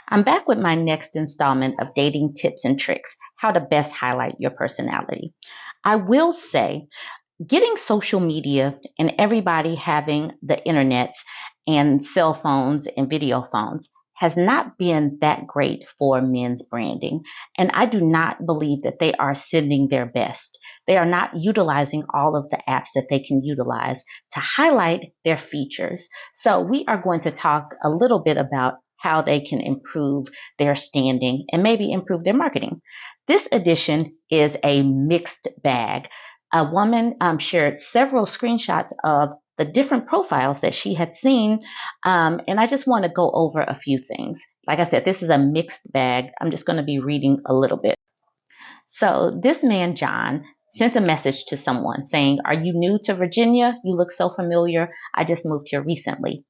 I'm back with my next installment of dating tips and tricks, how to best highlight your personality. I will say, getting social media and everybody having the internets and cell phones and video phones has not been that great for men's branding. And I do not believe that they are sending their best. They are not utilizing all of the apps that they can utilize to highlight their features. So we are going to talk a little bit about how they can improve their standing and maybe improve their marketing. This edition is a mixed bag. A woman shared several screenshots of the different profiles that she had seen. And I just want to go over a few things. Like I said, this is a mixed bag. I'm just going to be reading a little bit. So this man, John, sent a message to someone saying, "Are you new to Virginia? You look so familiar. I just moved here recently."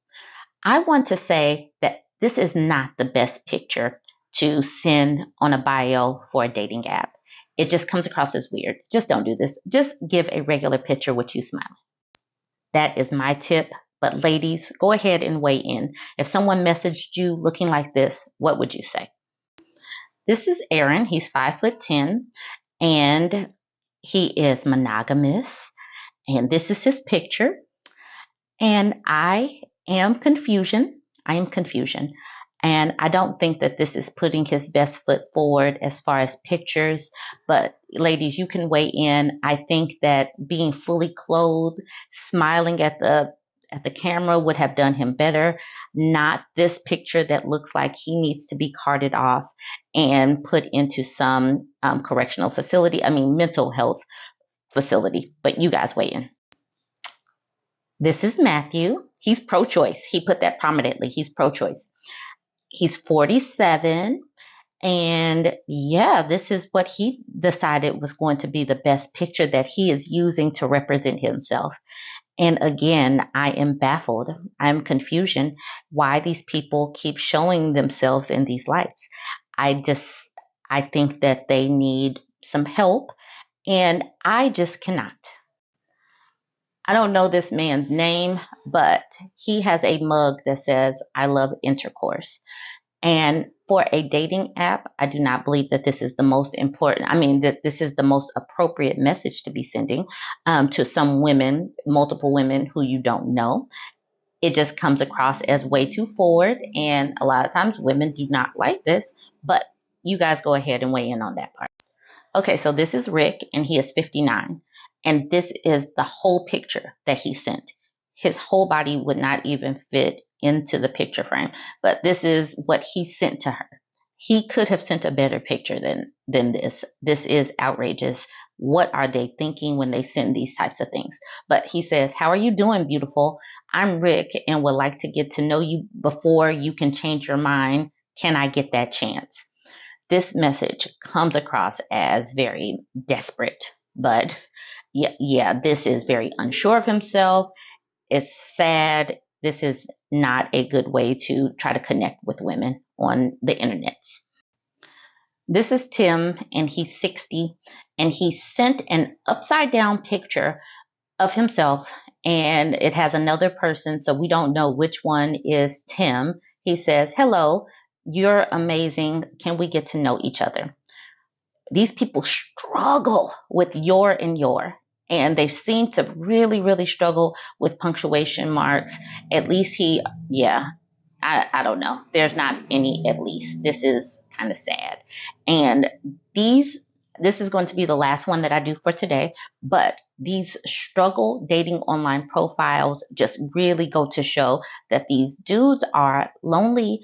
I want to say that this is not the best picture to send on a bio for a dating app. It just comes across as weird. Just don't do this. Just give a regular picture with you smiling. That is my tip. But ladies, go ahead and weigh in. If someone messaged you looking like this, what would you say? This is Aaron. He's 5'10", and he is monogamous. And this is his picture. And I am confusion. I am confusion. And I don't think that this is putting his best foot forward as far as pictures. But ladies, you can weigh in. I think that being fully clothed, smiling at the camera would have done him better. Not this picture that looks like he needs to be carted off and put into some correctional facility. I mean, mental health facility. But you guys weigh in. This is Matthew. He's pro-choice. He put that prominently. He's pro-choice. He's 47. And yeah, this is what he decided was going to be the best picture that he is using to represent himself. And again, I am baffled. I'm confusion why these people keep showing themselves in these lights. I think that they need some help, and I just cannot. I don't know this man's name, but he has a mug that says, "I love intercourse." And for a dating app, I do not believe that this is the most important. I mean, that this is the most appropriate message to be sending to some women, multiple women who you don't know. It just comes across as way too forward. And a lot of times women do not like this, but you guys go ahead and weigh in on that part. Okay, so this is Rick, and he is 59. And this is the whole picture that he sent. His whole body would not even fit into the picture frame, but this is what he sent to her. He could have sent a better picture than this. This is outrageous. What are they thinking when they send these types of things? But he says, "How are you doing, beautiful? I'm Rick and would like to get to know you before you can change your mind. Can I get that chance?" This message comes across as very desperate, but yeah, this is very unsure of himself. It's sad. This is not a good way to try to connect with women on the internet. This is Tim, and he's 60, and he sent an upside down picture of himself, and it has another person, so we don't know which one is Tim. He says, "Hello, you're amazing. Can we get to know each other?" These people struggle with your and your, and they seem to really, really struggle with punctuation marks. At least yeah, I don't know. There's not any at least. This is kind of sad. And this is going to be the last one that I do for today, but these struggle dating online profiles just really go to show that these dudes are lonely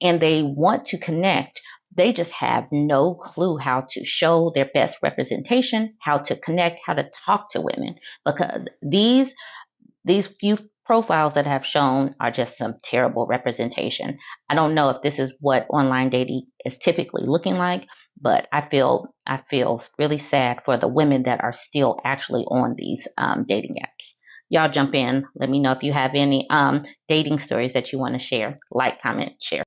and they want to connect. They just have no clue how to show their best representation, how to connect, how to talk to women, because these few profiles that have shown are just some terrible representation. I don't know if this is what online dating is typically looking like, but I feel really sad for the women that are still actually on these dating apps. Y'all jump in. Let me know if you have any dating stories that you want to share. Like, comment, share.